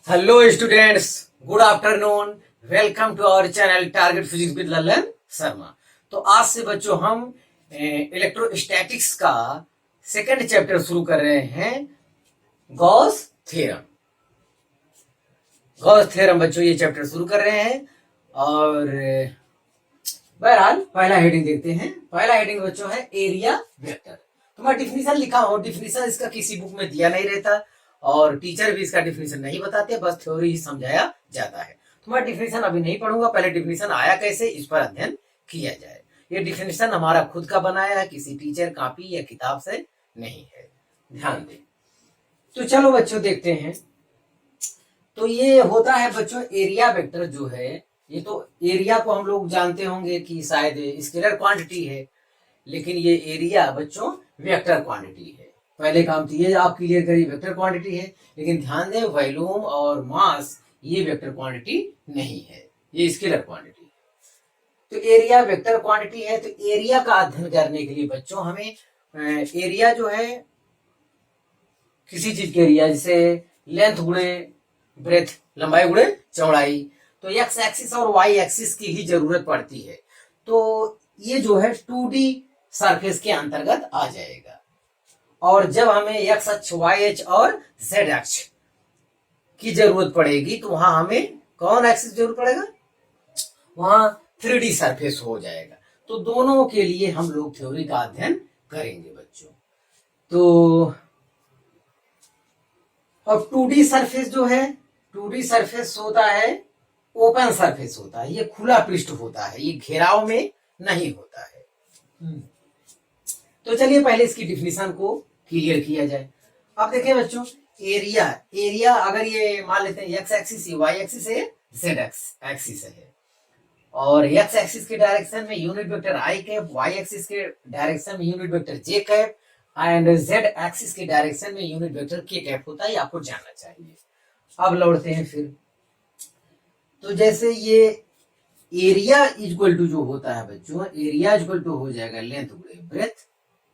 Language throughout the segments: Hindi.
Hello students, good afternoon. Welcome to our channel target physics with Lalan Sharma. तो आज से बच्चों हम इलेक्ट्रोस्टैटिक्स का सेकंड चैप्टर शुरू कर रहे हैं, गॉस थ्योरम। गॉस थ्योरम बच्चों ये चैप्टर शुरू कर रहे हैं। और बहरहाल पहला हेडिंग देखते हैं। पहला हेडिंग बच्चों है एरिया वेक्टर। तो मैं डिफिनीशन लिखा हूं, डिफिनीशन इसका किसी बुक में दिया नहीं रहता और टीचर भी इसका डिफिनीशन नहीं बताते, बस थ्योरी ही समझाया जाता है। तो मैं डिफिनीशन अभी नहीं पढ़ूंगा, पहले डिफिनीशन आया कैसे इस पर अध्ययन किया जाए। ये डिफिनीशन हमारा खुद का बनाया है, किसी टीचर कॉपी या किताब से नहीं है, ध्यान दें। तो चलो बच्चों देखते हैं। तो ये होता है बच्चों एरिया वेक्टर जो है, ये तो एरिया को हम लोग जानते होंगे कि शायद स्केलर क्वांटिटी है, लेकिन ये एरिया बच्चों वेक्टर क्वांटिटी है। पहले काम तो ये आप क्लियर करिए, वेक्टर क्वांटिटी है, लेकिन ध्यान दें वॉल्यूम और मास ये वेक्टर क्वांटिटी नहीं है, ये स्केलर क्वांटिटी है। तो एरिया वेक्टर क्वांटिटी है। तो एरिया का अध्ययन करने के लिए बच्चों हमें एरिया जो है किसी चीज के एरिया, जैसे लेंथ गुणे ब्रेथ, लंबाई गुणे चौड़ाई, तो एक्स एक्सिस और वाई एक्सिस की ही जरूरत पड़ती है। तो ये जो है 2D सरफेस के अंतर्गत आ जाएगा। और जब हमें एक्स अक्ष, वाई अक्ष और जेड अक्ष की जरूरत पड़ेगी तो वहां हमें कौन एक्सिस जरूरत पड़ेगा, वहां 3D सरफेस हो जाएगा। तो दोनों के लिए हम लोग थ्योरी का अध्ययन करेंगे बच्चों। तो और 2D सरफेस जो है, 2D सरफेस होता है ओपन सरफेस होता है, ये खुला पृष्ठ होता है, ये घेराव में नहीं होता है। तो चलिए पहले इसकी डिफिनीशन को क्लियर किया जाए। अब देखिए बच्चों, एरिया एरिया अगर ये मान लेते हैं एक्स एक्सिस, वाई एक्सिस है, जेड एक्सिस है, और एक्स एक्सिस के डायरेक्शन में यूनिट वेक्टर आई कैप, वाई एक्सिस के डायरेक्शन में unit vector J cap and Z axis के डायरेक्शन में यूनिट वेक्टर के कैप होता है, आपको जानना चाहिए। अब लौटते हैं फिर। तो जैसे ये एरिया इक्वल टू जो होता है बच्चों, एरिया इक्वल टू हो जाएगा लेंथ गुणे ब्रेथ,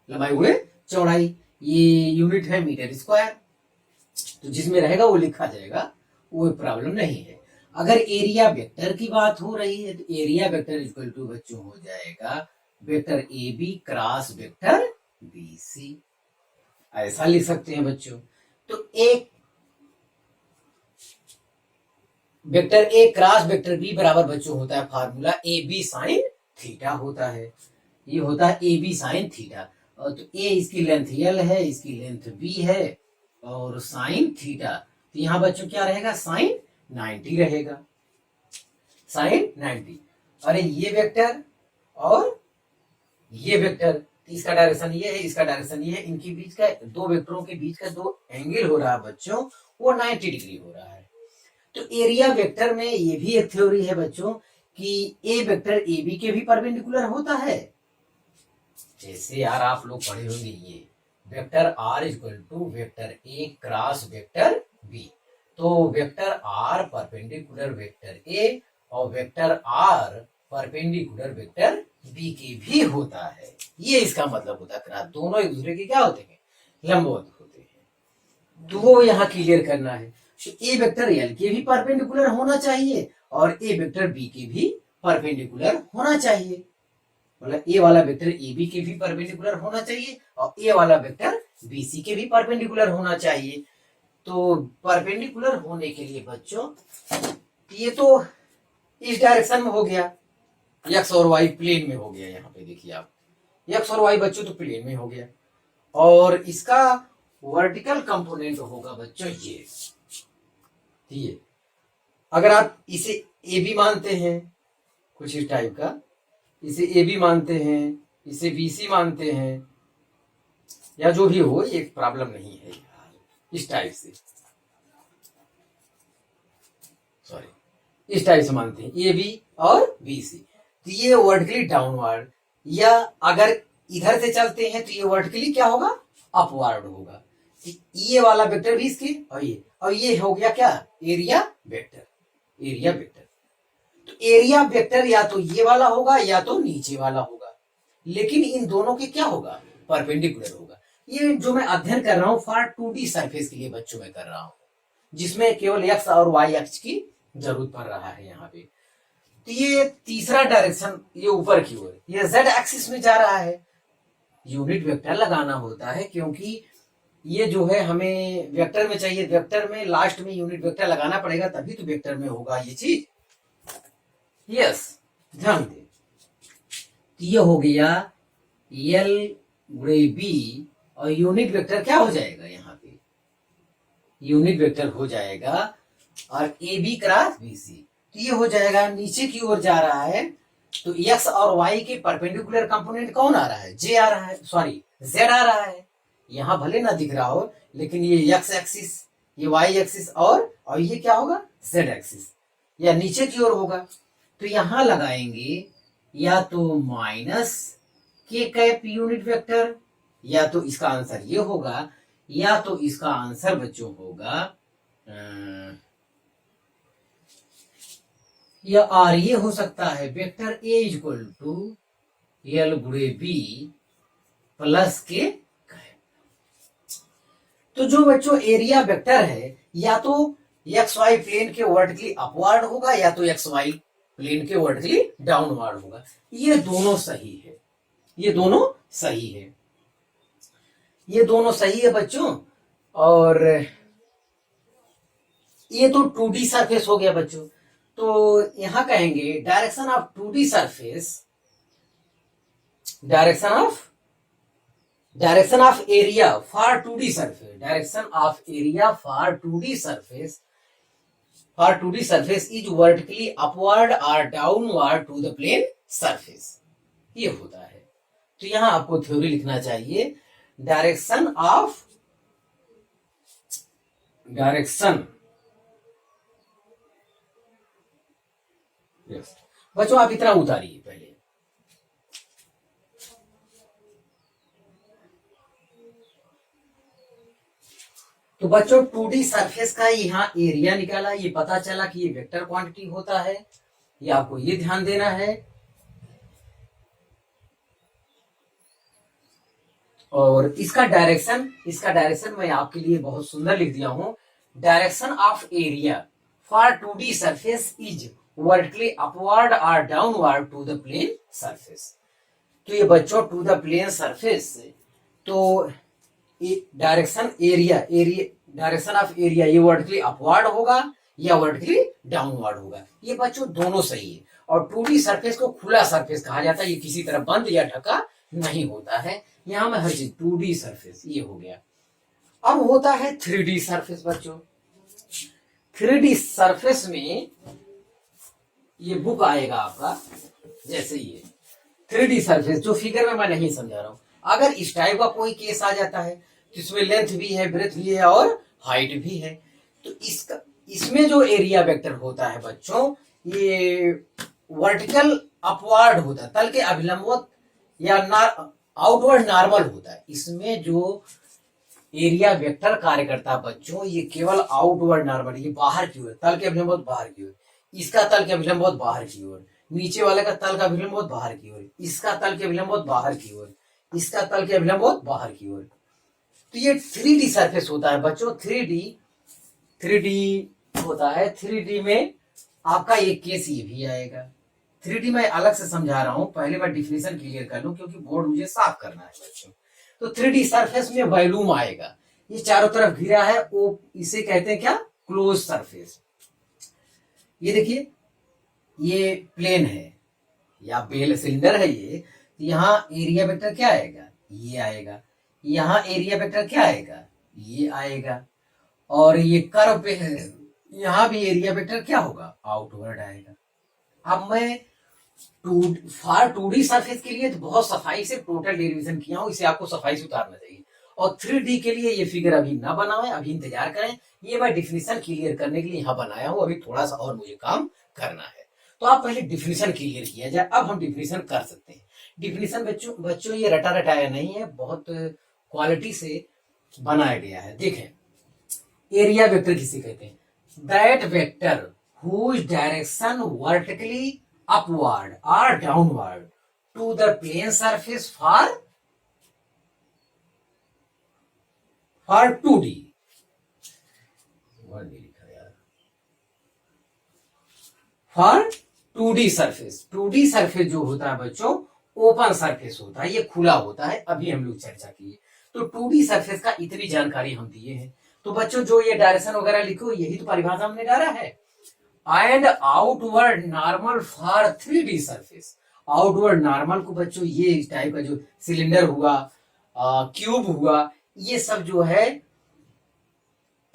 लंबाई गुणे चौड़ाई, ये यूनिट है मीटर स्क्वायर। तो जिसमें रहेगा वो लिखा जाएगा, वो प्रॉब्लम नहीं है। अगर एरिया वेक्टर की बात हो रही है तो एरिया वेक्टर इक्वल टू बच्चों हो जाएगा vector A B cross vector B C, ऐसा लिख सकते हैं बच्चों। तो एक वेक्टर ए क्रॉस वेक्टर बी बराबर बच्चों होता है formula A B sine theta होता है, ये होता है ए बी साइन थीटा। और तो ए इसकी लेंथ एल है, इसकी लेंथ बी है, और साइन थीटा, तो यहाँ बच्चों क्या रहेगा, साइन 90 रहेगा, साइन 90। अरे ये वेक्टर और ये वेक्टर, तो इसका डायरेक्शन ये है, इसका डायरेक्शन ये है, इनके बीच का दो वेक्टरों के बीच का जो एंगल हो रहा है बच्चों वो 90 डिग्री हो रहा है। तो एरिया वेक्टर में ये भी एक थ्योरी है बच्चों कि ए वेक्टर ए बी के भी परपेंडिकुलर होता है। जैसे यार आप लोग पढ़े होंगे ये vector r equal to vector A cross vector b, तो vector r perpendicular vector a और vector r perpendicular vector b के भी होता है। ये इसका मतलब होता है दोनों एक दूसरे के क्या होते हैं, लंबवत होते हैं। तो वो यहाँ क्लियर करना है। तो ए वेक्टर एल के भी परपेंडिकुलर होना चाहिए और ए वेक्टर बी के भी परपेंडिकुलर होना चाहिए, मतलब ए वाला वेक्टर ए बी के भी परपेंडिकुलर होना चाहिए और ए वाला वेक्टर बी सी के भी परपेंडिकुलर होना चाहिए। तो परपेंडिकुलर होने के लिए बच्चों ये तो इस डायरेक्शन में हो गया, एक्स और वाई प्लेन में हो गया, यहाँ पे देखिए आप एक्स और वाई बच्चों तो प्लेन में हो गया, और इसका वर्टिकल कंपोनेंट होगा बच्चों ये। अगर आप इसे ए बी मानते हैं कुछ इस टाइप का, इसे ए बी मानते हैं, इसे बी सी मानते हैं, या जो भी हो, ये प्रॉब्लम नहीं है। इस टाइप से, सॉरी, इस टाइप से मानते हैं ए बी और बी सी, तो ये वर्टिकली डाउनवर्ड, या अगर इधर से चलते हैं तो ये वर्टिकली क्या होगा, अपवर्ड होगा। ये वाला वेक्टर भी इसके, और ये हो गया क्या, एरिया वेक्टर, एरिया वेक्टर। तो एरिया वेक्टर या तो ये वाला होगा या तो नीचे वाला होगा, लेकिन इन दोनों के क्या होगा, परपेंडिकुलर होगा। ये जो मैं अध्ययन कर रहा हूं फॉर 2D सरफेस के लिए बच्चों में कर रहा हूं, जिसमें केवल एक्स और वाई अक्ष की जरूरत पड़ रहा है यहाँ पे। तो ये तीसरा डायरेक्शन ये ऊपर की ओर, ये जेड एक्सिस में जा रहा है। यूनिट वेक्टर लगाना होता है क्योंकि ये जो है हमें वेक्टर में चाहिए, वेक्टर में लास्ट में यूनिट वेक्टर लगाना पड़ेगा तभी तो वेक्टर में होगा ये चीज। यस, ध्यान दें। तो ये हो गया एल गुणे बी और यूनिट वेक्टर क्या हो जाएगा यहाँ पे, यूनिट वेक्टर हो जाएगा और A B cross B C. तो ये हो जाएगा, नीचे की ओर जा रहा है तो एक्स और वाई के परपेंडिकुलर कंपोनेंट कौन आ रहा है, जे आ रहा है, सॉरी जेड आ रहा है। यहां भले ना दिख रहा हो लेकिन ये एक्स एक्सिस, ये वाई एक्सिस और ये क्या होगा, जेड एक्सिस, या नीचे की ओर होगा। तो यहां लगाएंगे या तो माइनस के कैप यूनिट वेक्टर, या तो इसका आंसर ये होगा, या तो इसका आंसर बच्चों होगा या आर ये हो सकता है vector A equal to L गुणे बी प्लस के। तो जो बच्चों एरिया वेक्टर है या तो एक्स वाई प्लेन के वर्टिकली अपवर्ड होगा या तो एक्स वाई प्लेन के वर्टिकली डाउनवर्ड होगा। ये दोनों सही है, ये दोनों सही है, ये दोनों सही है बच्चों। और ये तो 2D सरफेस हो गया बच्चों। तो यहां कहेंगे direction of 2D surface, direction of area for 2D surface, direction of area for 2D surface is vertically upward और downward to the plane surface, ये होता है। तो यहां आपको थ्योरी लिखना चाहिए, डायरेक्शन बच्चों आप इतना उतारिए पहले। तो बच्चों 2D सरफेस का यहाँ एरिया निकाला, ये पता चला कि ये वेक्टर क्वांटिटी होता है, ये आपको ये ध्यान देना है। और इसका डायरेक्शन मैं आपके लिए बहुत सुंदर लिख दिया हूं, direction of area for 2D surface is vertically upward और downward to the plane surface. तो ये बच्चों टू द प्लेन सरफेस, तो डायरेक्शन ऑफ एरिया ये वर्टिकली अपवर्ड होगा या वर्टिकली डाउनवर्ड होगा। ये बच्चों दोनों सही है। और 2D सरफेस को खुला सरफेस कहा जाता है, ये किसी तरह बंद या ढका नहीं होता है। यहां में हर चीज 2D सरफेस ये हो गया। अब होता है 3D सरफेस बच्चों। 3D सरफेस में ये बुक आएगा आपका, जैसे ये 3D सरफेस जो फिगर में मैं नहीं समझा रहा हूं। अगर इस टाइप का कोई केस आ जाता है तो इसमें लेंथ भी है, ब्रेथ भी है और हाइट भी है। तो इसमें जो एरिया वेक्टर होता है बच्चों, ये वर्टिकल अपवर्ड होता है, तल के अभिलंबवत या आउटवर्ड नॉर्मल होता है। इसमें जो एरिया वेक्टर कार्य करता है बच्चों, ये केवल आउटवर्ड नॉर्मल, ये बाहर की ओर, तल के अभिलंबवत बाहर की ओर, इसका तल के अभिलंबवत बाहर की ओर, नीचे वाले का तल का अभिलंबवत बाहर की ओर, इसका तल के अभिलंबवत बाहर की ओर, इसका तल के अभिलंबवत बाहर की ओर। तो ये 3D सरफेस होता है बच्चों। 3D होता है। 3D में आपका एक केस ये भी आएगा। 3D में अलग से समझा रहा हूं, पहले मैं डिफिनेशन क्लियर कर लूं क्योंकि बोर्ड मुझे साफ करना है बच्चों। तो 3D सरफेस में वॉल्यूम आएगा, ये चारों तरफ घिरा है, वो इसे कहते हैं क्या, क्लोज सरफेस। ये देखिए ये प्लेन है या बेल सिलेंडर है ये, यहाँ एरिया वेक्टर क्या आएगा, ये आएगा। यहाँ एरिया वेक्टर क्या आएगा, ये आएगा। और ये कर्व पे है, यहाँ भी एरिया वेक्टर क्या होगा, आउटवर्ड आएगा। अब मैं 2D सरफेस के लिए तो बहुत सफाई से टोटल डेरिवेशन किया हूं, इसे आपको सफाई से उतारना चाहिए। और 3D के लिए ये फिगर अभी ना बनाएं, अभी इंतजार करें। ये मैं डिफिनेशन क्लियर करने के लिए यहाँ बनाया हूं, अभी थोड़ा सा और मुझे काम करना है। तो आप पहले डिफिनेशन क्लियर किया जाए, अब हम डिफिनेशन कर सकते हैं। डिफिनेशन बच्चों ये रटा रटाया नहीं है, बहुत क्वालिटी से बनाया गया है। देखें एरिया वेक्टर किसे कहते हैं, that vector whose direction vertically upward or downward to the plane surface for 2D, word नहीं लिखा यार। For 2D surface, 2D surface जो होता है बच्चों ओपन सरफेस होता है, ये खुला होता है, अभी हम लोग चर्चा किए। तो 2D सरफेस का इतनी जानकारी हम दिए हैं। तो बच्चों जो ये डायरेक्शन वगैरह लिखो यही तो परिभाषा हमने डाला है। And outward normal for 3D surface, outward normal को बच्चों ये इस टाइप का जो सिलेंडर हुआ, क्यूब हुआ, ये सब जो है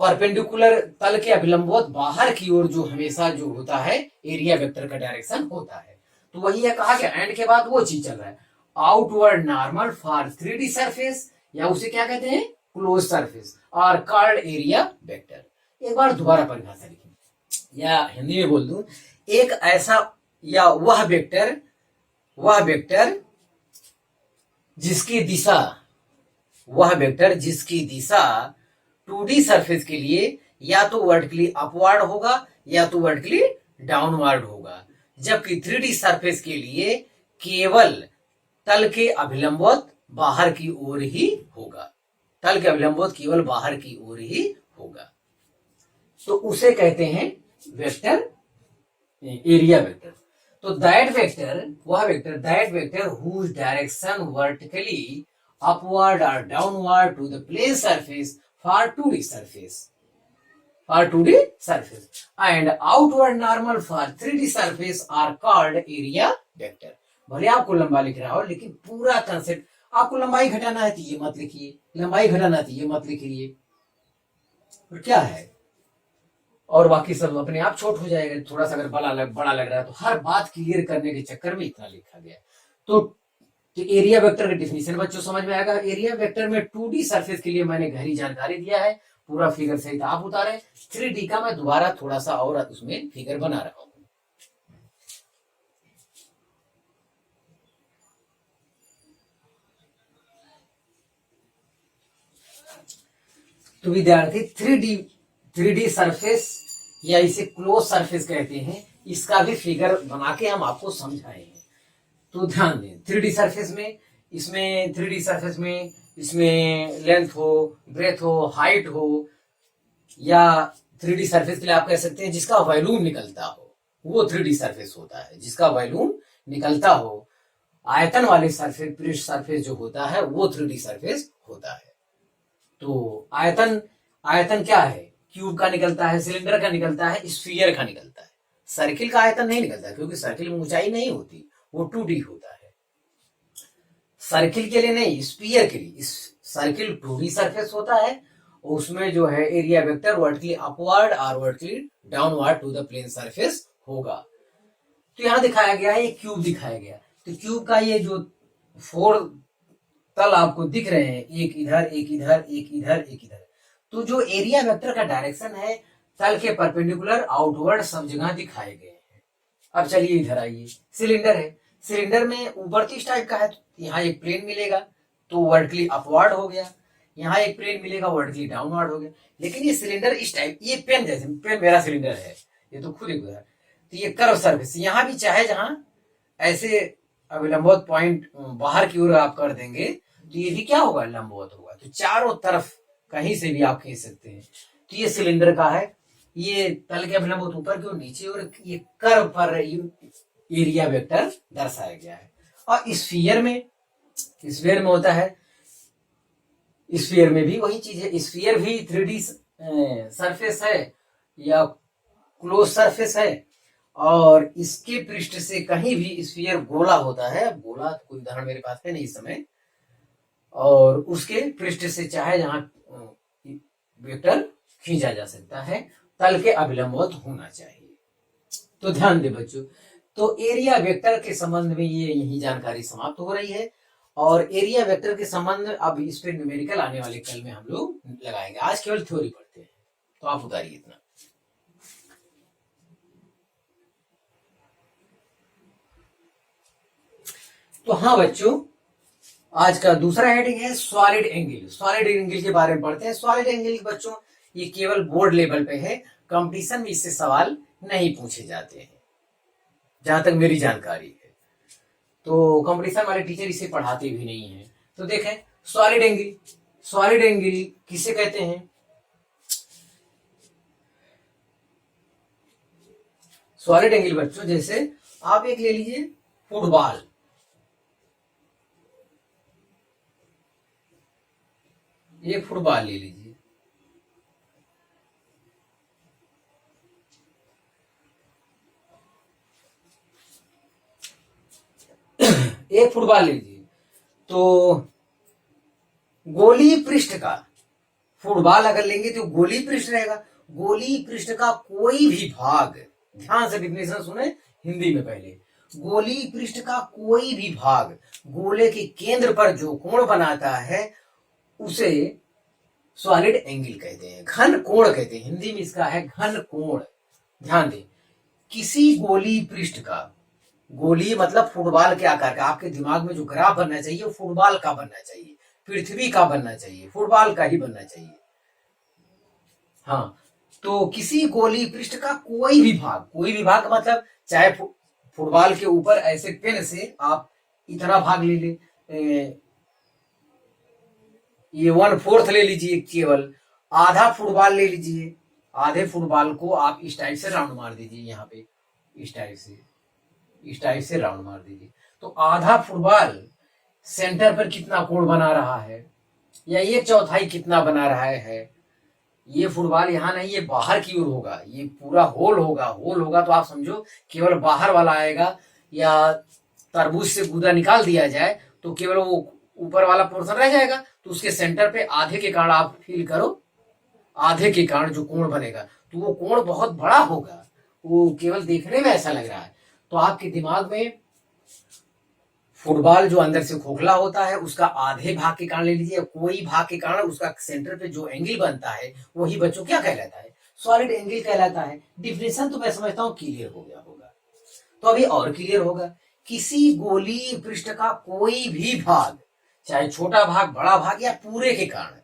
परपेंडिकुलर तल के अभिलंबवत बाहर की ओर जो हमेशा जो होता है एरिया वेक्टर का डायरेक्शन होता है। तो वही है, कहा कि एंड के बाद वो चीज चल रहा है, outward normal for 3D surface, या उसे क्या कहते हैं close surface, are called area vector. एक बार दोबारा परिभाषा लिखें या हिंदी में बोल दूं, एक ऐसा या वह वेक्टर जिसकी दिशा, वह वेक्टर जिसकी दिशा 2D सरफेस के लिए या तो वर्टिकली अपवर्ड होगा या तो वर्टिकली डाउनवर्ड होगा, जबकि 3D सरफेस के लिए केवल तल के अभिलंबवत बाहर की ओर ही होगा, तल के अभिलंबवत केवल बाहर की ओर ही होगा। तो उसे कहते हैं वेक्टर, एरिया वेक्टर। तो दैट वेक्टर, वह vector, that vector whose direction vertically upward और downward to the plane surface for 2D surface, for 2D surface and outward normal for 3D surface are called area vector। भले आपको लंबा लिख रहा हो लेकिन पूरा कंसेप्ट, आपको लंबाई घटाना है तो ये मत लिखिए, लंबाई घटाना है तो ये मत लिखिए, और क्या है, और बाकी सब अपने आप छोट हो जाएगा। थोड़ा सा अगर बड़ा लग रहा है तो हर बात क्लियर करने के चक्कर में इतना लिखा गया। तो एरिया वेक्टर का डिफिनीशन बच्चों समझ में आएगा। एरिया वेक्टर में 2D सरफेस के लिए मैंने गहरी जानकारी दिया है, पूरा फिगर सहित आप उतारे। 3D का मैं दोबारा थोड़ा सा और उसमें फिगर बना रहा हूं। तो विद्यार्थी 3D सरफेस या इसे क्लोज सरफेस कहते हैं, इसका भी फिगर बना के हम आपको समझाएंगे। तो ध्यान दें, 3D सरफेस में, इसमें 3D सरफेस में इसमें लेंथ हो, ब्रेथ हो, हाइट हो, या 3D सरफेस के लिए आप कह सकते हैं जिसका वॉल्यूम निकलता हो वो 3D सरफेस होता है, जिसका वॉल्यूम निकलता हो। आयतन वाले सरफेस, पृष्ठ सरफेस जो होता है वो 3D सरफेस होता है। तो आयतन क्या है, क्यूब का निकलता है, सिलेंडर का निकलता है, स्फीयर का निकलता है। सर्किल का आयतन नहीं निकलता क्योंकि सर्किल में ऊंचाई नहीं होती, वो 2D होता है। सर्किल के लिए नहीं, स्फीयर के लिए, सर्किल 2D सरफेस होता है, उसमें जो है एरिया वेक्टर वर्टिकली अपवर्ड और vertically downward to the plane surface होगा। तो यहां दिखाया गया है, एक क्यूब दिखाया गया। तो क्यूब का ये जो 4 तल आपको दिख रहे हैं, एक इधर, एक इधर, एक इधर, एक इधर, तो जो एरिया वेक्टर का डायरेक्शन है तल के परपेंडिकुलर आउटवर्ड सब जगह दिखाए गए हैं। अब चलिए इधर आइए, सिलेंडर है, सिलेंडर में ऊपर इस टाइप का है, यहाँ एक प्लेन मिलेगा तो वर्टिकली अपवर्ड हो गया, यहाँ एक प्लेन मिलेगा वर्टिकली डाउनवर्ड हो गया। लेकिन ये सिलेंडर इस टाइप, ये पेन जैसे, पेन मेरा सिलेंडर है, ये तो खुद ही गुजरा, तो ये कर्व सरफेस, यहाँ भी चाहे जहां ऐसे अभिलंबवत पॉइंट बाहर की ओर आप कर देंगे तो ये भी क्या होगा, लंबवत होगा। तो चारों तरफ कहीं से भी आप खींच सकते हैं। तो ये सिलेंडर का है, ये तल के अभिलंबवत ऊपर की ओर, नीचे, और ये कर्व पर एरिया वेक्टर दर्शाया गया है। और स्फीयर में होता है, स्फीयर में भी वही चीज है, स्फीयर भी 3D सरफेस है या क्लोज सरफेस है, और इसके पृष्ठ से कहीं भी स्फीयर गोला होता है। गोला तो कोई उदाहरण मेरे पास है नहीं इस समय, और उसके पृष्ठ से चाहे जहां वेक्टर खींचा जा सकता है, तल के अभिलंबवत होना चाहिए। तो ध्यान दे बच्चों, तो एरिया वेक्टर के संबंध में ये यही जानकारी समाप्त हो रही है, और एरिया वेक्टर के संबंध अब इस पे न्यूमेरिकल आने वाले कल में हम लोग लगाएंगे। आज केवल थ्योरी पढ़ते हैं, तो आप उतारिए इतना। तो हाँ बच्चों, आज का दूसरा हेडिंग है सॉलिड एंगल। सॉलिड एंगल के बारे में पढ़ते हैं। सॉलिड एंगल बच्चों ये केवल बोर्ड लेवल पे है, कंपटीशन में इससे सवाल नहीं पूछे जाते हैं जहां तक मेरी जानकारी है। तो कंपटीशन वाले टीचर इसे पढ़ाते भी नहीं है। तो देखें सॉलिड एंगल, सॉलिड एंगल किसे कहते हैं, सॉलिड एंगल बच्चों, जैसे आप एक ले लीजिए फुटबॉल, एक फुटबॉल ले लीजिए, एक फुटबॉल ले लीजिए, तो गोली पृष्ठ का, फुटबॉल अगर लेंगे तो गोली पृष्ठ रहेगा, गोली पृष्ठ का कोई भी भाग, ध्यान से डिफिनेशन सुने हिंदी में पहले, गोली पृष्ठ का कोई भी भाग गोले के केंद्र पर जो कोण बनाता है उसे सॉलिड एंगल कहते हैं, घन कोण कहते हैं, हिंदी में इसका है घन कोण। ध्यान दें, किसी गोली पृष्ठ का, गोली मतलब फुटबॉल के आकार का, आपके दिमाग में जो ग्राफ बनना चाहिए वो फुटबॉल का बनना चाहिए, पृथ्वी का बनना चाहिए, फुटबॉल का ही बनना चाहिए। हाँ, तो किसी गोली पृष्ठ का कोई भी भाग, कोई भी भाग मतलब चाहे फुटबॉल के ऊपर ऐसे पेन से आप इतना भाग ले ले, ये 1/4 ले लीजिए, केवल आधा फुटबॉल ले लीजिए, आधे फुटबॉल को आप इस टाइप से राउंड मार दीजिए, यहाँ पे इस टाइप से, इस टाइप से राउंड मार दीजिए, तो आधा फुटबॉल सेंटर पर कितना कोण बना रहा है, या 1/4 कितना बना रहा है, ये फुटबॉल यहाँ नहीं, ये बाहर की ओर होगा, ये पूरा होल होगा, होल होगा तो आप समझो केवल बाहर वाला आएगा, या तरबूज से गूदा निकाल दिया जाए तो केवल वो ऊपर वाला पोर्शन रह जाएगा, तो उसके सेंटर पे आधे के कारण आप फील करो, आधे के कारण जो कोण बनेगा तो वो कोण बहुत बड़ा होगा, वो केवल देखने में ऐसा लग रहा है, तो आपके दिमाग में फुटबॉल जो अंदर से खोखला होता है उसका आधे भाग के कारण ले लीजिए, कोई भाग के कारण उसका सेंटर पे जो एंगल बनता है वही बच्चों क्या कहलाता है, सॉलिड एंगल कहलाता है। डिफिनेशन तो मैं समझता हूं क्लियर हो गया होगा, तो अभी और क्लियर होगा, किसी गोली पृष्ठ का कोई भी भाग, चाहे छोटा भाग बड़ा भाग या पूरे के कारण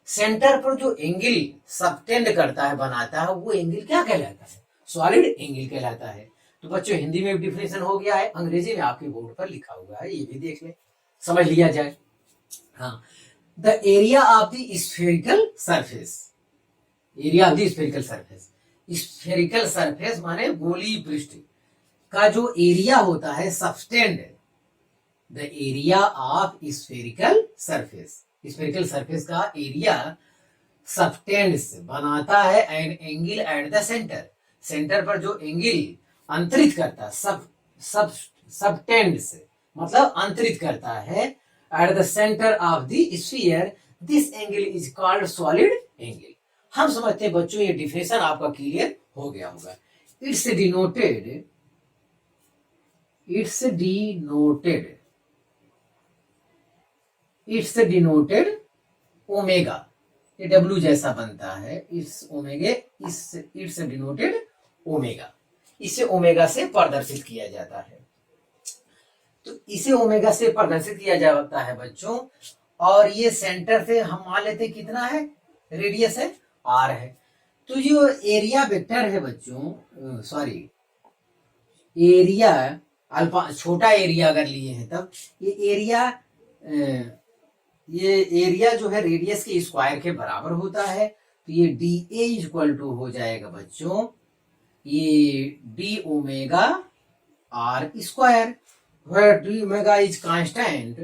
सेंटर पर जो एंगल सबटेंड करता है, बनाता है, वो एंगल क्या कहलाता है, सॉलिड एंगल कहलाता है। तो बच्चों हिंदी में डिफिनेशन हो गया है, अंग्रेजी में आपके बोर्ड पर लिखा हुआ है, ये भी देख ले, समझ लिया जाए। हाँ, the area of the spherical surface, area of the spherical surface, spherical surface माने गोली पृष्ठ का जो एरिया होता है subtend, the area of spherical surface, spherical surface का एरिया सबटेंड्स बनाता है an angle at the centre, centre पर जो एंगल अंतरित करता है, सबटेंड्स मतलब अंतरित करता है, at the centre of the sphere, this angle is called solid angle. हम समझते हैं बच्चों ये डिफिनेशन आपका क्लियर हो गया होगा। It's denoted, it's denoted, it's denoted omega, ये डब्ल्यू जैसा बनता है, इस ओमेगा, इट्स डिनोटेड ओमेगा, इसे ओमेगा से प्रदर्शित किया जाता है, तो इसे ओमेगा से प्रदर्शित किया जाता है बच्चों, और ये सेंटर से हम मान लेते कितना है, रेडियस है आर है, तो जो एरिया वेक्टर है बच्चों, सॉरी एरिया अल्फा, छोटा एरिया अगर लिए हैं तब ये एरिया, ये एरिया जो है रेडियस के स्क्वायर के बराबर होता है, तो ये डी ए इक्वल टू हो जाएगा बच्चों, ये D omega R square, where d omega is constant,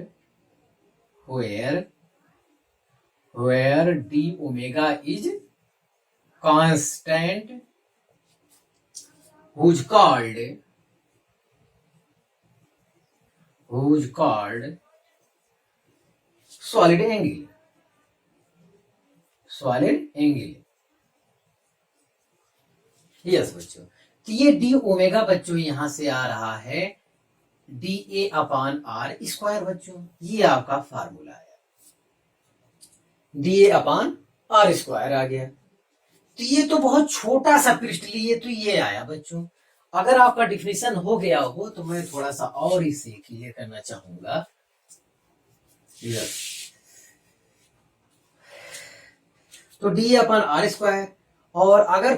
where d omega is constant, who's called solid angle, solid angle, yes बच्चों, तो ये डी ओमेगा बच्चों यहां से आ रहा है d A upon are square बच्चों, ये आपका फार्मूला है, d A upon are square आ गया, तो ये तो बहुत छोटा सा पृष्ठ लिए तो ये आया बच्चों। अगर आपका डिफिनेशन हो गया हो तो मैं थोड़ा सा और इसे क्लियर करना चाहूंगा, तो D A upon are square, और अगर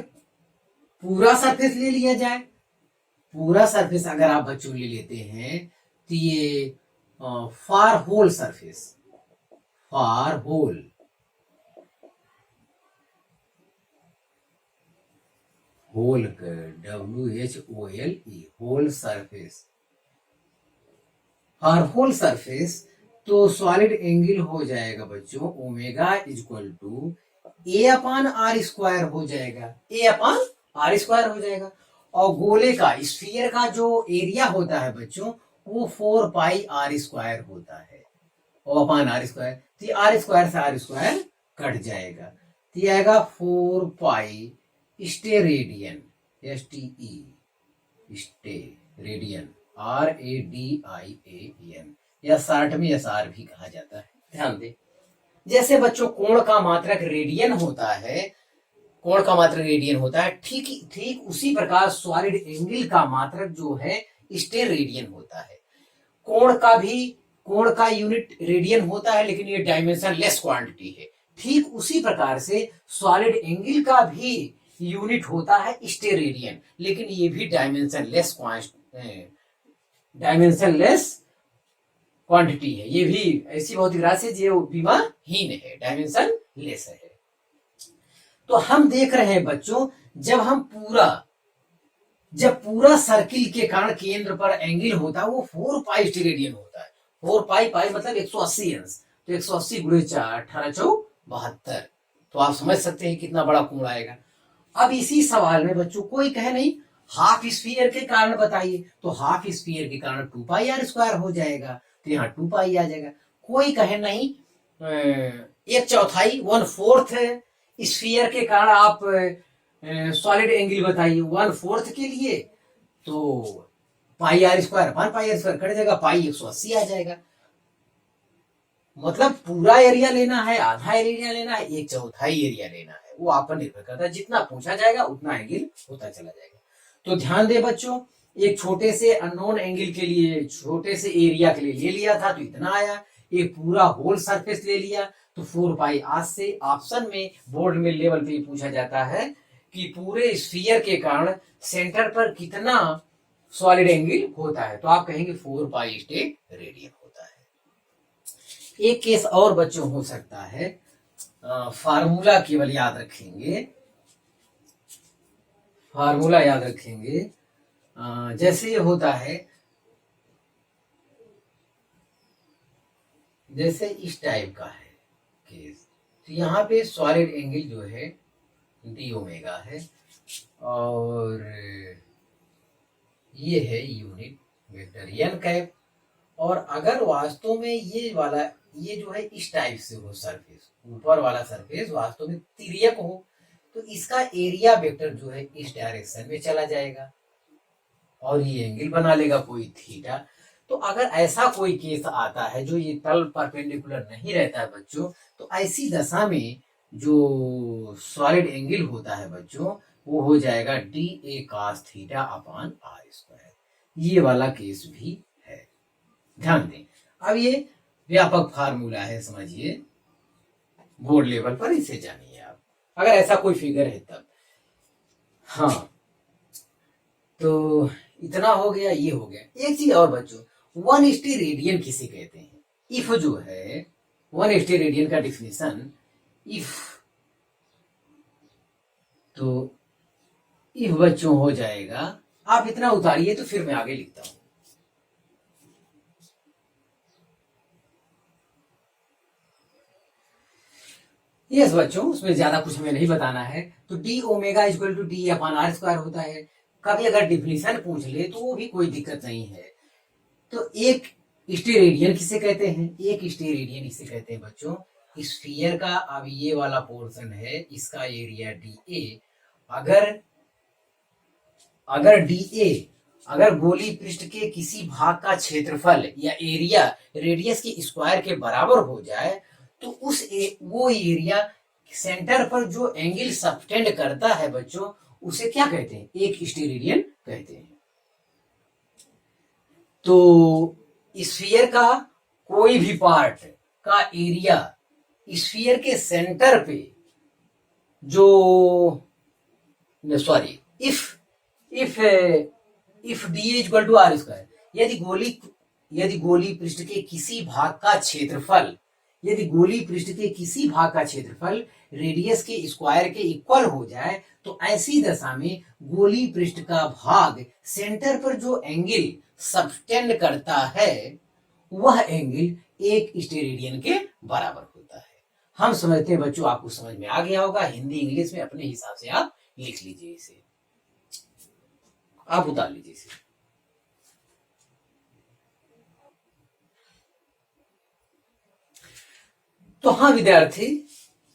पूरा सरफेस ले लिया जाए, पूरा सरफेस अगर आप बच्चों ले लेते हैं तो ये for whole surface, for whole WHOLE whole surface. For whole surface तो सॉलिड एंगल हो जाएगा बच्चों ओमेगा इक्वल टू A/R² हो जाएगा, A/R² हो जाएगा। और गोले का स्फीयर का जो एरिया होता है बच्चों वो 4πr² होता है, O/R²। तो R² से R² कट जाएगा, तो ये आएगा 4π स्टेरेडियन, STE स्टेरेडियन, RADIAN, या शार्ट में SR भी कहा जाता है। ध्यान दे, जैसे बच्चों कोण का मात्रक रेडियन होता है, कोण का मात्रक रेडियन होता है, ठीक उसी प्रकार सॉलिड एंगल का मात्रक जो है स्टेरेडियन होता है। कोण का यूनिट रेडियन होता है, लेकिन ये डायमेंशन लेस क्वांटिटी है। ठीक उसी प्रकार से सॉलिड एंगल का भी यूनिट होता है स्टेरेडियन, लेकिन ये भी डायमेंशन लेस क्वांटिटी है। ये भी ऐसी भौतिक राशि जो विमाहीन है, डायमेंशन लेस है। तो हम देख रहे हैं बच्चों, जब पूरा सर्किल के कारण केंद्र पर एंगल होता है वो 4π स्टेरेडियन होता है। 4π मतलब 180 अंश, तो 180 गुणे 4 18 चौक 72। तो आप समझ सकते हैं कितना बड़ा कोण आएगा। अब इसी सवाल में बच्चों कोई कहे नहीं हाफ स्फीयर के कारण बताइए, तो हाफ स्फीयर के कारण 2πr² हो जाएगा, तो यहाँ 2π आ जाएगा। कोई कहे नहीं 1/4 1/4 स्फीयर के कारण आप सॉलिड एंगल बताइए 1/4 के लिए, तो πr² कट जाएगा, पाई 180 आ जाएगा। मतलब पूरा एरिया लेना है, आधा एरिया लेना है, 1/4 एरिया लेना है, वो आप पर निर्भर करता है। जितना पूछा जाएगा उतना एंगल होता चला जाएगा। तो ध्यान दे बच्चों, एक छोटे से अननोन एंगल के लिए, छोटे से एरिया के लिए ले लिया था तो इतना आया। एक पूरा होल सरफेस ले लिया तो 4π। आज से ऑप्शन में बोर्ड में लेवल पे पूछा जाता है कि पूरे स्फीयर के कारण सेंटर पर कितना सॉलिड एंगल होता है, तो आप कहेंगे 4π स्टेरेडियन होता है। एक केस और बच्चों हो सकता है, फार्मूला केवल याद रखेंगे, फार्मूला याद रखेंगे। जैसे ये होता है, जैसे इस टाइप का है केस, तो यहाँ पे सॉलिड एंगल जो है d ओमेगा है, और ये है यूनिट वेक्टर n कैप। और अगर वास्तव में ये जो है इस टाइप से हो सरफेस, ऊपर वाला सरफेस वास्तव में तिर्यक हो, तो इसका एरिया वेक्टर जो है इस डायरेक्शन में चला जाएगा और ये एंगल बना लेगा कोई थीटा। तो अगर ऐसा कोई केस आता है जो ये तल परपेंडिकुलर नहीं रहता है बच्चों, तो ऐसी दशा में जो सॉलिड एंगल होता है बच्चों वो हो जाएगा DA cos θ/r²। ये वाला केस भी है, ध्यान दें। अब ये व्यापक फार्मूला है, समझिए, बोर्ड लेवल पर इसे जानिए आप, अगर ऐसा कोई फिगर है तब। हाँ, तो इतना हो गया, ये हो गया। एक चीज और बच्चों, 1 स्टेरेडियन किसे कहते हैं? इफ जो है 1 स्टेरेडियन का डिफिनेशन, इफ, तो इफ बच्चों हो जाएगा, आप इतना उतारिए तो फिर मैं आगे लिखता हूं। यस बच्चों, उसमें ज्यादा कुछ हमें नहीं बताना है। तो d omega equal to D/r² होता है। कभी अगर डिफिनेशन पूछ ले तो वो भी कोई दिक्कत नहीं है। तो एक स्टेरेडियन किसे कहते हैं? एक स्टेरेडियन इसे कहते हैं बच्चों स्फीयर का, अब ये वाला पोर्शन है, इसका एरिया DA। अगर गोली पृष्ठ के किसी भाग का क्षेत्रफल या एरिया रेडियस के स्क्वायर के बराबर हो जाए, तो वो एरिया सेंटर पर जो एंगल सबटेंड करता है बच्चों, उसे क्या कहते हैं? एक स्टेरेडियन कहते हैं। तो स्फीयर का कोई भी पार्ट का एरिया स्फीयर के सेंटर पे जो, sorry, if DA equal to r², यदि गोली पृष्ठ के किसी भाग का क्षेत्रफल रेडियस के स्क्वायर के इक्वल हो जाए तो ऐसी दशा में गोली पृष्ठ का भाग सेंटर पर जो एंगल सबटेंड करता है वह एंगल एक स्टेरेडियन के बराबर होता है। हम समझते हैं बच्चों आपको समझ में आ गया होगा। हिंदी इंग्लिश में अपने हिसाब से आप लिख लीजिए, इसे आप उतार लीजिए इसे। तो हाँ विद्यार्थी,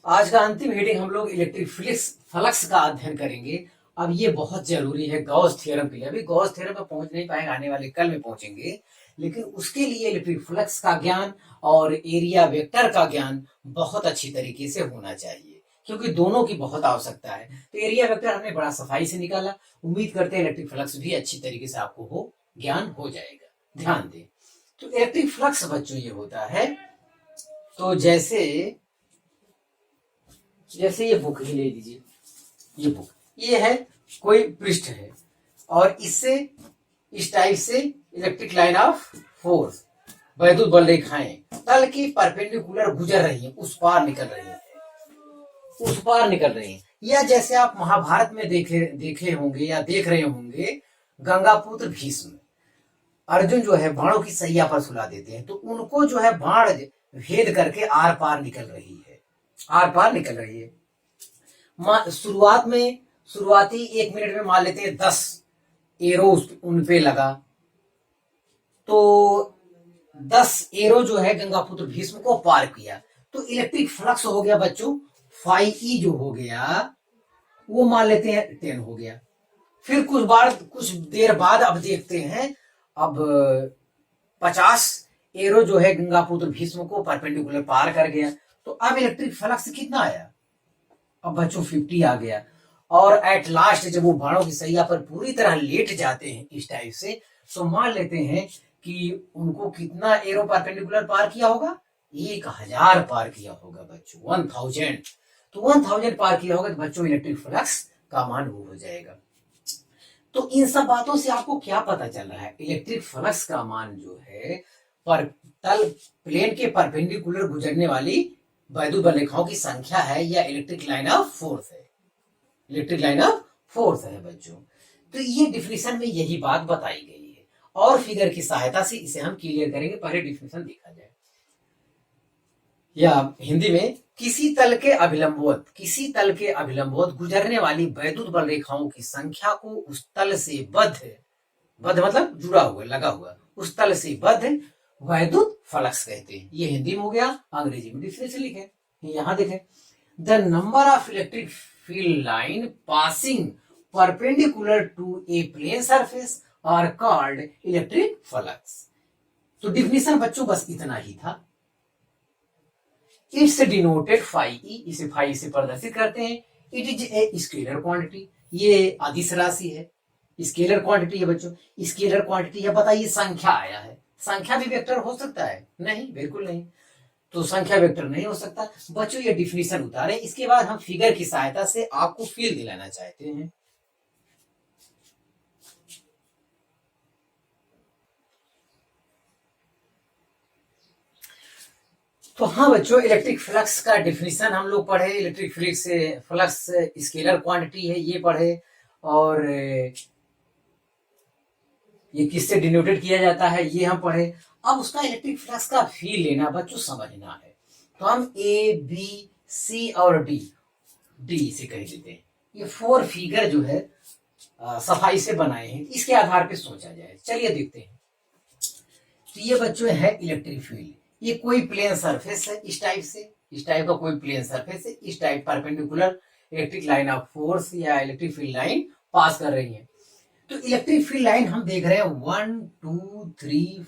आज का अंतिम हेडिंग हम लोग इलेक्ट्रिक फ्लक्स का अध्ययन करेंगे। अब ये बहुत जरूरी है गॉस थ्योरम के लिए। अभी गॉस थ्योरम में पहुंच नहीं पाएंगे, आने वाले कल में पहुंचेंगे, लेकिन उसके लिए इलेक्ट्रिक फ्लक्स का ज्ञान और एरिया वेक्टर का ज्ञान बहुत अच्छी तरीके से होना चाहिए, क्योंकि दोनों की बहुत आवश्यकता है। तो एरिया वेक्टर हमने बड़ा सफाई से निकाला, उम्मीद करते हैं इलेक्ट्रिक फ्लक्स भी अच्छी तरीके से आपको हो ज्ञान हो जाएगा। ध्यान दें, तो इलेक्ट्रिक फ्लक्स बच्चों ये होता है, तो जैसे ये बुक ही ले लीजिए, ये बुक, ये है कोई पृष्ठ है और इससे इस टाइप से इलेक्ट्रिक लाइन ऑफ फोर्स, वैद्युत बल रेखाएं तल की परपेंडिकुलर गुजर रही हैं, उस पार निकल रही हैं। या जैसे आप महाभारत में देखे होंगे या देख रहे होंगे, गंगापुत्र भीष्म, अर्जुन जो है बाणों की सैया पर सुला देते हैं, तो उनको जो है बाण भेद करके आर पार निकल रही है। शुरुआती 1 मिनट में मान लेते हैं 10 एरो उन पे लगा, तो 10 एरो जो है गंगापुत्र भीष्म को पार किया, तो इलेक्ट्रिक फ्लक्स हो गया बच्चों फाई ई जो हो गया वो मान लेते हैं 10 हो गया। फिर कुछ देर बाद अब देखते हैं, अब 50 एरो जो है गंगापुत्र भीष्म को परपेंडिकुलर पार कर गया, तो अब इलेक्ट्रिक फ्लक्स कितना आया? अब बच्चों 50 आ गया। और एट लास्ट जब वो बाणों की सैया पर पूरी तरह लेट जाते हैं इस टाइप से, तो मान लेते हैं कि उनको कितना एरो परपेंडिकुलर पार किया होगा? 1000 पार किया होगा बच्चों, 1000। तो 1000 पार किया होगा तो बच्चों इलेक्ट्रिक फ्लक्स का मान वो हो जाएगा। तो इन सब बातों से आपको क्या पता चल रहा है? इलेक्ट्रिक फ्लक्स का मान जो है प्लेन के परपेंडिकुलर गुजरने वाली वैद्युत बल रेखाओं की संख्या है या इलेक्ट्रिक लाइन ऑफ फोर्स है बच्चों। तो ये डिफिनेशन में यही बात बताई गई है और फिगर की सहायता से इसे हम क्लियर करेंगे। पहले डिफिनेशन देखा जाए, या हिंदी में किसी तल के अभिलंबवत गुजरने वाली वैद्युत बल रेखाओं की संख्या को उस तल से बद्ध मतलब जुड़ा हुआ, लगा हुआ, उस तल से बद्ध वैद्युत फ्लक्स कहते हैं। ये हिंदी में हो गया, अंग्रेजी में डिफिनेशन लिखे यहां देखें, the number of electric field line passing perpendicular to a plane surface are called electric flux. तो डिफिनेशन बच्चों बस इतना ही था। इट्स डिनोटेड फाई ई, इसे फाई से प्रदर्शित करते हैं। It is a scalar quantity, ये अदिश राशि है, स्केलर क्वांटिटी है बच्चों। स्केलर क्वांटिटी है, बताइए संख्या आया है, संख्या भी वेक्टर हो सकता है? नहीं, बिल्कुल नहीं। तो संख्या वेक्टर नहीं हो सकता बच्चों। ये डिफिनेशन उतारे, इसके बाद हम फिगर की सहायता से आपको फील दिलाना चाहते हैं। तो हाँ बच्चों, इलेक्ट्रिक फ्लक्स का डिफिनेशन हम लोग पढ़े, इलेक्ट्रिक फ्लक्स स्केलर क्वांटिटी है ये पढ़े, और ये किससे डिनोटेड किया जाता है ये हम पढ़े। अब उसका इलेक्ट्रिक फ्लक्स का फील लेना बच्चों समझना है, तो हम ए बी सी और डी से कह देते हैं। ये 4 फिगर जो है सफाई से बनाए हैं, इसके आधार पे सोचा जाए। चलिए देखते हैं। तो ये बच्चों है इलेक्ट्रिक फील्ड, ये कोई प्लेन सरफेस है, इस टाइप का कोई प्लेन सरफेस है, इस type perpendicular electric line of force या इलेक्ट्रिक फील्ड लाइन पास कर रही है। तो इलेक्ट्रिक फील्ड लाइन हम देख रहे हैं 1 2 3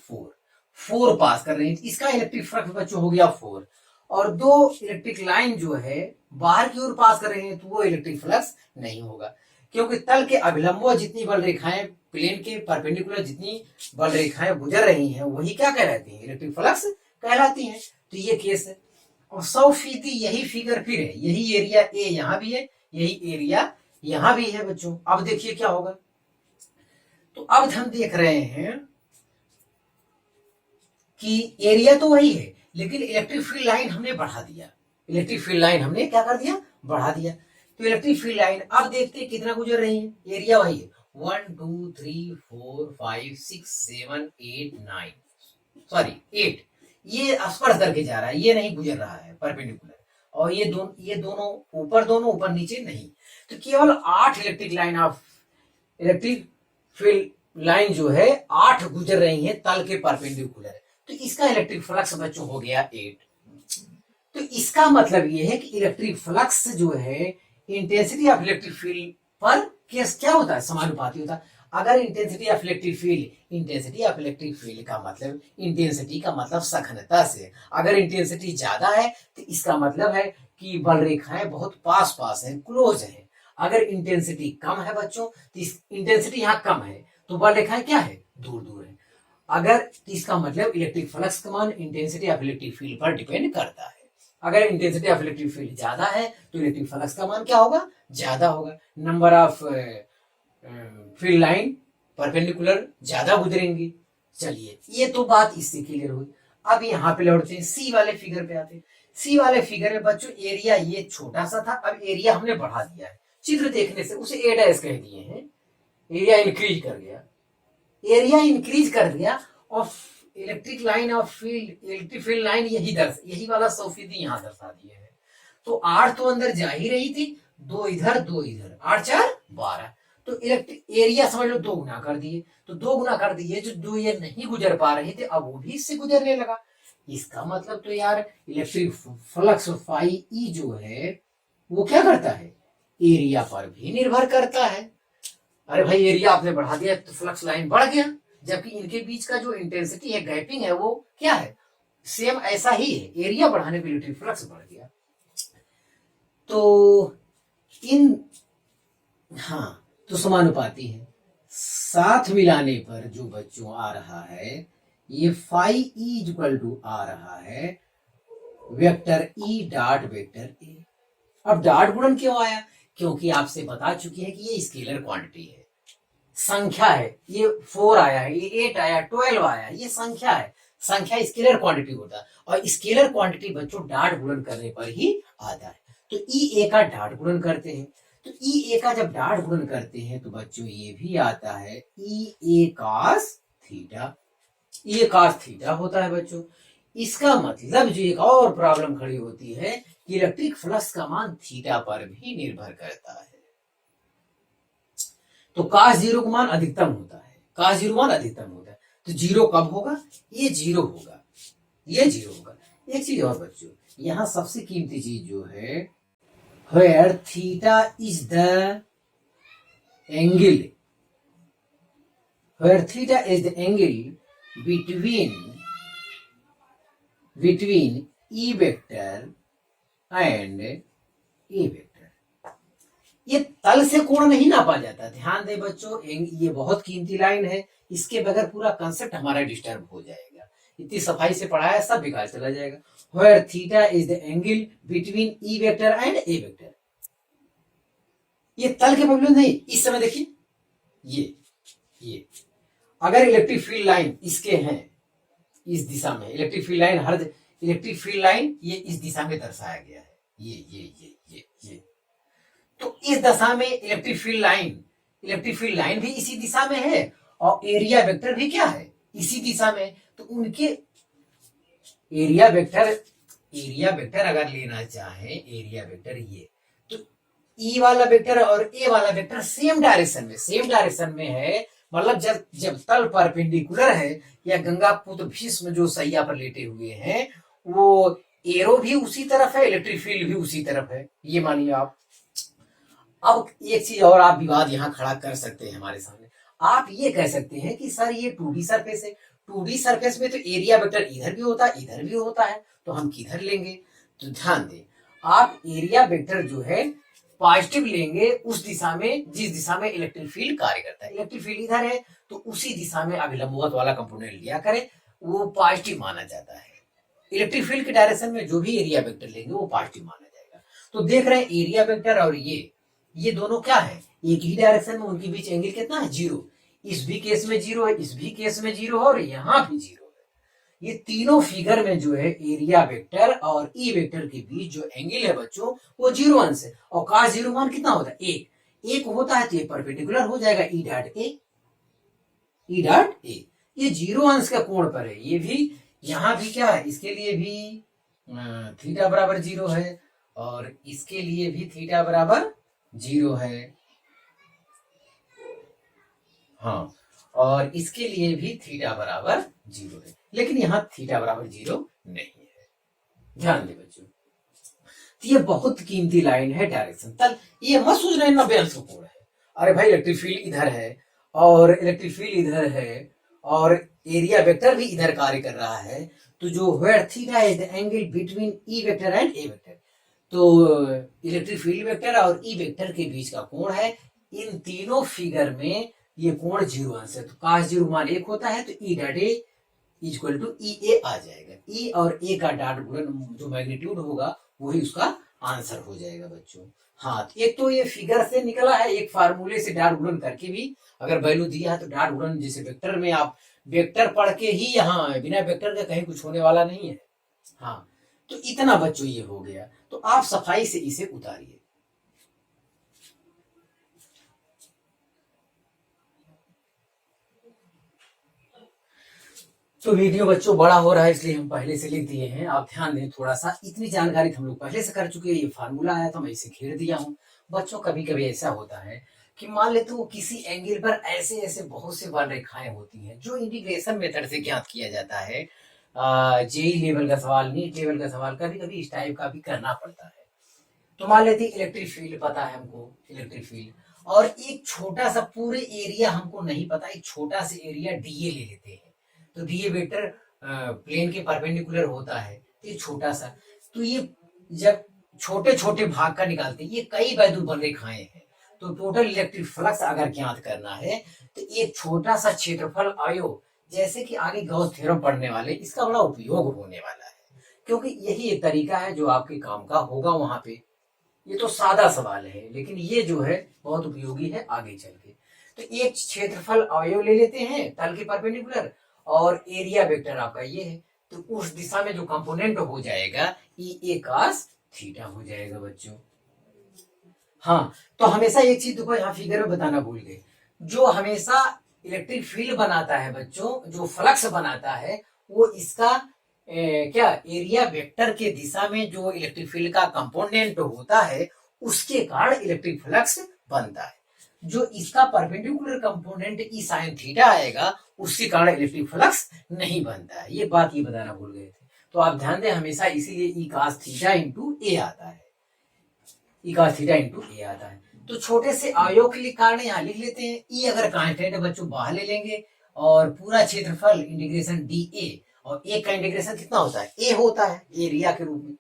4 पास कर रही है, इसका इलेक्ट्रिक फ्लक्स बच्चों हो गया 4। और 2 इलेक्ट्रिक लाइन जो है बाहर की ओर पास कर रहे हैं, तो वो इलेक्ट्रिक फ्लक्स नहीं होगा, क्योंकि तल के अभिलंबों जितनी बल रेखाएं प्लेन के परपेंडिकुलर जितनी बल रेखाएं गुजर रही हैं वही क्या कहलाती हैं? इलेक्ट्रिक फ्लक्स कहलाती हैं। तो ये केस है, और 100% यही फिगर फिर है, यही एरिया ए यहां भी है, यही एरिया यहां भी है बच्चों। अब देखिए क्या होगा। तो अब हम देख रहे हैं कि एरिया तो वही है, लेकिन इलेक्ट्रिक फील्ड लाइन हमने बढ़ा दिया। इलेक्ट्रिक फील्ड लाइन हमने क्या कर दिया, बढ़ा दिया। तो इलेक्ट्रिक फील्ड लाइन अब देखते हैं कितना गुजर रही है। एरिया वही है 1 2 3 4 5 6 7 8 9, सॉरी 8। ये स्पर्श करके जा रहा है, ये नहीं गुजर रहा है परपेंडिकुलर। और ये दोनों ऊपर नीचे नहीं। तो केवल 8 इलेक्ट्रिक फील्ड लाइन जो है 8 गुजर रही है तल के परपेंडिकुलर। तो इसका इलेक्ट्रिक फ्लक्स बच्चों हो गया 8। तो इसका मतलब ये है कि इलेक्ट्रिक फ्लक्स जो है इंटेंसिटी ऑफ इलेक्ट्रिक फील्ड पर केस क्या होता है, समानुपाती होता है। अगर इंटेंसिटी ऑफ इलेक्ट्रिक फील्ड का मतलब सघनता से, अगर इंटेंसिटी ज्यादा है तो इसका मतलब है कि बल रेखाएं बहुत पास पास है, क्लोज है। अगर इंटेंसिटी कम है बच्चों, तो इंटेंसिटी यहाँ कम है तो बल रेखाएं क्या है, दूर दूर है। अगर इसका मतलब इलेक्ट्रिक फ्लक्स का मान इंटेंसिटी ऑफ इलेक्ट्रिक फील्ड पर डिपेंड करता है। अगर इंटेंसिटी ऑफ इलेक्ट्रिक फील्ड ज्यादा है तो इलेक्ट्रिक फ्लक्स का मान क्या होगा, ज्यादा होगा। Number of field line perpendicular ज्यादा गुजरेंगी। चलिए ये तो बात इससे क्लियर हुई। अब यहाँ पे लौटते हैं, सी वाले फिगर पे आते हैं। सी वाले फिगर में बच्चों एरिया ये छोटा सा था, अब एरिया हमने बढ़ा दिया है। चित्र देखने से उसे ए डैश कह दिए हैं, एरिया इंक्रीज कर गया, एरिया इंक्रीज कर दिया। और इलेक्ट्रिक फील्ड लाइन यही वाला 100 यहाँ दर्शा दिए है। तो 8 तो अंदर जा ही रही थी, 2 इधर 2 इधर, 8 4 12। तो इलेक्ट्रिक एरिया समझ लो 2 गुना कर दिए। तो 2 गुना कर दिए, जो ये नहीं गुजर पा रहे थे अब वो भी इससे गुजरने लगा। इसका मतलब तो यार इलेक्ट्रिक फ्लक्स फाई ई जो है वो क्या करता है, एरिया पर भी निर्भर करता है। अरे भाई एरिया आपने बढ़ा दिया तो फ्लक्स लाइन बढ़ गया, जबकि इनके बीच का जो इंटेंसिटी है, गैपिंग है, वो क्या है, सेम ऐसा ही है। एरिया बढ़ाने पर इलेक्ट्रिक फ्लक्स बढ़ गया। तो तो समानुपाती है। साथ मिलाने पर जो बच्चों आ रहा है ये फाई ई इक्वल टू आ रहा है vector E dot vector A. अब डॉट गुणन क्यों आया, क्योंकि आपसे बता चुकी है कि ये स्केलर क्वांटिटी है, संख्या है। ये 4 आया है, ये 8 आया, 12 आया, ये संख्या है। संख्या स्केलर क्वांटिटी होता है और स्केलर क्वांटिटी बच्चों डॉट गुणन करने पर ही आता है। तो ई ए का डॉट गुणन करते हैं, तो ई ए का जब डॉट गुणन करते हैं तो बच्चों ये भी आता है ई ए कॉस थीटा। ई ए कॉस थीटा होता है बच्चों। इसका मतलब जो एक और प्रॉब्लम खड़ी होती है कि इलेक्ट्रिक फ्लक्स का मान थीटा पर भी निर्भर करता है। तो cos 0 का मान अधिकतम होता है, cos 0 मान अधिकतम होता है। तो 0 कब होगा, ये 0 होगा, ये 0 होगा। एक चीज और बच्चों, यहां सबसे कीमती चीज जो है, where theta is the angle, where theta is the angle between E vector and A vector। ये तल से कोण नहीं नापा जाता, ध्यान दे बच्चों, ये बहुत कीमती लाइन है। इसके बगैर पूरा कंसेप्ट हमारा डिस्टर्ब हो जाएगा। इतनी सफाई से पढ़ाया, सब बेकार चला जाएगा। Where theta is the angle between E vector and A vector। ये तल के प्रॉब्लम नहीं। इस समय देखिए ये अगर इलेक्ट्रिक फील्ड लाइन इसके हैं इस दिशा में, इलेक्ट्रिक फील्ड लाइन ये इस दिशा में दर्शाया गया है, ये तो इस दशा में इलेक्ट्रिक फील्ड लाइन भी इसी दिशा में है और एरिया वेक्टर भी क्या है, इसी दिशा में। तो उनके एरिया वेक्टर अगर लेना चाहे, एरिया वेक्टर ये, तो ई वाला वेक्टर और ए वाला वेक्टर सेम डायरेक्शन में है। मतलब जब तल परपेंडिकुलर है या गंगापुत्र भीष्म जो सैया पर लेटे हुए हैं, वो एरो भी उसी तरफ है, इलेक्ट्रिक फील्ड भी उसी तरफ है, ये मानिए आप। अब एक चीज और आप विवाद यहाँ खड़ा कर सकते हैं हमारे सामने। आप ये कह सकते हैं कि सर ये 2D सरफेस है, 2D सरफेस में तो एरिया वेक्टर इधर भी होता है, इधर भी होता है, तो हम किधर लेंगे। तो ध्यान दें, आप एरिया वेक्टर जो है पॉजिटिव लेंगे उस दिशा में जिस दिशा में इलेक्ट्रिक फील्ड कार्य करता है। इलेक्ट्रिक फील्ड इधर है तो उसी दिशा में अभिलंबवत वाला कंपोनेंट लिया करें, वो पॉजिटिव माना जाता है। इलेक्ट्रिक फील्ड के डायरेक्शन में जो भी एरिया वेक्टर लेंगे वो पॉजिटिव माना जाएगा। तो देख रहे हैं एरिया वेक्टर और ये दोनों क्या है, एक ही डायरेक्शन में, उनके बीच एंगल कितना है, 0। इस भी केस में 0 है, इस भी केस में 0 है और यहाँ भी 0 है। ये तीनों फिगर में जो है एरिया वेक्टर और ई वेक्टर के बीच जो एंगल है बच्चों वो 0 अंश है, और cos 0 मान कितना होता है, एक होता है, तो ये परपेंडिकुलर हो जाएगा ई डॉट ए, ई डॉट ए। ये 0 अंश का कोण पर है, ये भी यहां भी क्या है, इसके लिए भी थीटा बराबर 0 है, और इसके लिए भी थीटा बराबर 0 है, हाँ, और इसके लिए भी थीटा बराबर 0 है, लेकिन यहाँ थीटा बराबर 0 नहीं है। ध्यान दे बच्चों, तो ये बहुत कीमती लाइन है डायरेक्शन तल। ये मत सोच रहे 90 अंश का कोण है, अरे भाई इलेक्ट्रिक फील्ड इधर है और इलेक्ट्रिक फील्ड इधर है और एरिया वेक्टर भी इधर कार्य कर रहा है, तो जो where theta is the angle between E vector and A vector, तो इलेक्ट्रिक फील्ड वेक्टर और ई वेक्टर के बीच का कोण है, इन तीनों फिगर में ये कोण 0 अंश है, तो cos 0 मान 1 होता है, तो E dot A equal to E A आ जाएगा, ई और ए का डॉट गुणन जो मैग्नीट्यूड होगा वही उसका आंसर हो जाएगा बच्चों। हाँ, एक तो ये फिगर से निकला है, एक फार्मूले से डॉट गुणन करके भी अगर वैल्यू दिया है तो डॉट गुणन, जैसे वेक्टर में आप वेक्टर पढ़ के ही, यहाँ बिना वेक्टर के कहीं कुछ होने वाला नहीं है। हाँ, तो इतना बच्चों ये हो गया, तो आप सफाई से इसे उतारिए। तो वीडियो बच्चों बड़ा हो रहा है इसलिए हम पहले से लिख दिए हैं, आप ध्यान दें थोड़ा सा, इतनी जानकारी हम लोग पहले से कर चुके हैं, ये फार्मूला आया था मैं इसे घेर दिया हूँ। बच्चों कभी कभी ऐसा होता है कि मान लेते हो किसी एंगल पर ऐसे ऐसे बहुत से बार रेखाएं होती हैं जो इंटीग्रेशन मेथड से ज्ञात किया जाता है, जेई लेवल का सवाल, नीट लेवल का सवाल, कभी कभी इस टाइप का भी करना पड़ता है। तो मान लेते इलेक्ट्रिक फील्ड पता है हमको, इलेक्ट्रिक फील्ड, और एक छोटा सा पूरे एरिया हमको नहीं पता, एक छोटा सा एरिया डीए ले लेते हैं, तो डीए वेक्टर प्लेन के परपेंडिकुलर होता है, तो ये छोटा सा, तो ये जब छोटे छोटे भाग का निकालते हैं, ये कई वैद्युत रेखाएं हैं, तो टोटल इलेक्ट्रिक फ्लक्स अगर ज्ञात करना है तो एक छोटा सा क्षेत्रफल आयो, जैसे कि आगे गॉस थ्योरम पढ़ने वाले, इसका बड़ा उपयोग होने वाला है, क्योंकि यही एक तरीका है जो आपके काम का होगा वहां पे। ये तो सादा सवाल है, लेकिन ये जो है बहुत उपयोगी है आगे चल के। तो एक क्षेत्रफल अवयव ले लेते हैं तल के परपेंडिकुलर, और एरिया वेक्टर आपका ये है, तो उस दिशा में जो कंपोनेंट हो जाएगा ई ए cos थीटा हो जाएगा बच्चों। हाँ, तो हमेशा एक चीज देखो यहाँ फिगर में बताना भूल गए, जो हमेशा इलेक्ट्रिक फील्ड बनाता है बच्चों, जो फ्लक्स बनाता है, वो इसका क्या एरिया वेक्टर के दिशा में जो इलेक्ट्रिक फील्ड का कंपोनेंट होता है उसके कारण इलेक्ट्रिक फ्लक्स बनता है। जो इसका perpendicular component E sine theta आएगा उसके कारण इलेक्ट्रिक फ्लक्स नहीं बनता है, ये बात ये बताना भूल गए थे। तो आप ध्यान दें हमेशा, इसीलिए ई cos थीटा इंटू ए आता है, ई cos थीटा इंटू ए आता है। तो छोटे से अवयव के कारण यहाँ लिख लेते हैं, ई अगर कांस्टेंट है बच्चों बाहर ले लेंगे, और पूरा क्षेत्रफल इंटीग्रेशन डी ए, और ए का इंटीग्रेशन कितना होता है, ए होता है एरिया के रूप में,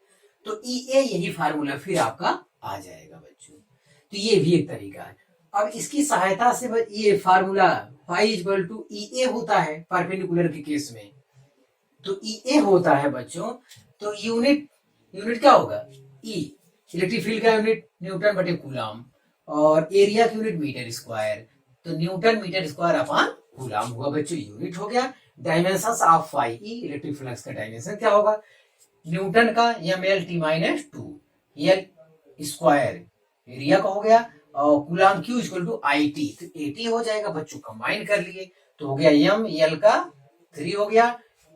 तो ई ए यही फार्मूला फिर आपका आ जाएगा बच्चों। तो ये भी एक तरीका है। अब इसकी सहायता से ये formula phi equal to E ए होता है परपेंडिकुलर के केस में, तो ई ए होता है बच्चों, तो यूनिट क्या होगा, ई इलेक्ट्रिक फील्ड का यूनिट न्यूटन बटे कूलम, और एरिया की यूनिट मीटर स्क्वायर, तो newton metre square upon coulomb हुआ बच्चों, यूनिट हो गया। Dimensions of phi E, electric flux का डायमेंशन क्या होगा, न्यूटन का M L T minus 2 L square area का हो गया, और coulomb Q equal to I T, तो एटी हो जाएगा बच्चों, कंबाइन कर लिए तो हो गया एम एल का 3 हो गया,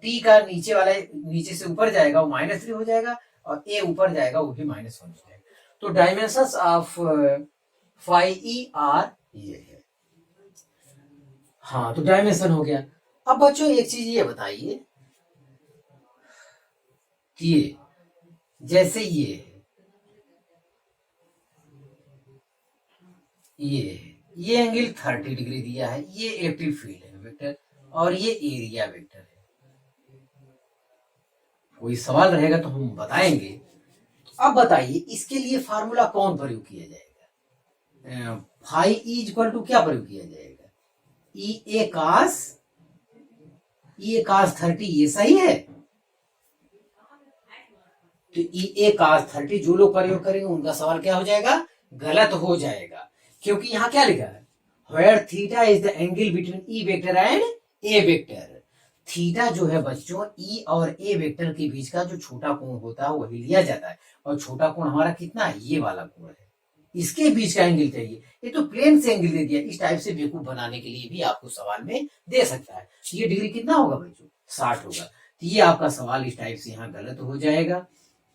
टी का नीचे वाला नीचे से ऊपर जाएगा वो -3 हो जाएगा, और ए ऊपर जाएगा वो भी -1 हो जाएगा। तो dimensions of phi E are ये है। हाँ, तो डायमेंशन हो गया। अब बच्चों एक चीज ये बताइए, ये जैसे ये एंगल 30 डिग्री दिया है, ये इलेक्ट्रिक फील्ड है वेक्टर, और ये एरिया वेक्टर है। कोई सवाल रहेगा तो हम बताएंगे। अब बताइए इसके लिए फार्मूला कौन प्रयोग किया जाएगा, फाई ई इक्वल टू क्या प्रयोग किया जाएगा, ई ए cos 30, ये सही है, तो ई ए cos 30 जो लोग प्रयोग करेंगे उनका सवाल क्या हो जाएगा, गलत हो जाएगा, क्योंकि यहाँ क्या लिखा है, where theta is the angle between E vector and A vector, theta जो है बच्चों ई और ए वेक्टर के बीच का जो छोटा कोण होता है वही लिया जाता है, और छोटा कोण हमारा कितना है, ये वाला कोण है, इसके बीच का एंगल चाहिए। ये तो प्लेन से एंगल दे दिया, इस टाइप से बेवकूफ बनाने के लिए भी आपको सवाल में दे सकता है। ये डिग्री कितना होगा बच्चों, 60 होगा। तो ये आपका सवाल इस टाइप से यहाँ गलत हो जाएगा।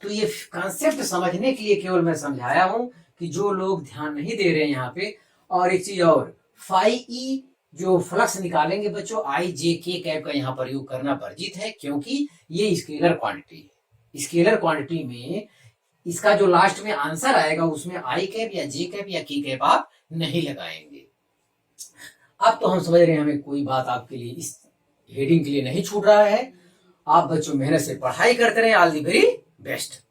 तो ये कॉन्सेप्ट समझने के लिए केवल मैं समझाया हूं कि जो लोग ध्यान नहीं दे रहे हैं यहाँ पे। और एक चीज और, फाई ई जो फ्लक्स निकालेंगे बच्चों, आई जे के कैप का यहाँ प्रयोग करना वर्जित है, क्योंकि ये स्केलर क्वांटिटी है। स्केलर क्वांटिटी में इसका जो लास्ट में आंसर आएगा उसमें आई कैप या जे कैप या के कैप आप नहीं लगाएंगे। अब तो हम समझ रहे हैं, हमें कोई बात आपके लिए इस हेडिंग के लिए नहीं छूट रहा है। आप बच्चों मेहनत से पढ़ाई करते रहे, ऑल दी वेरी बेस्ट।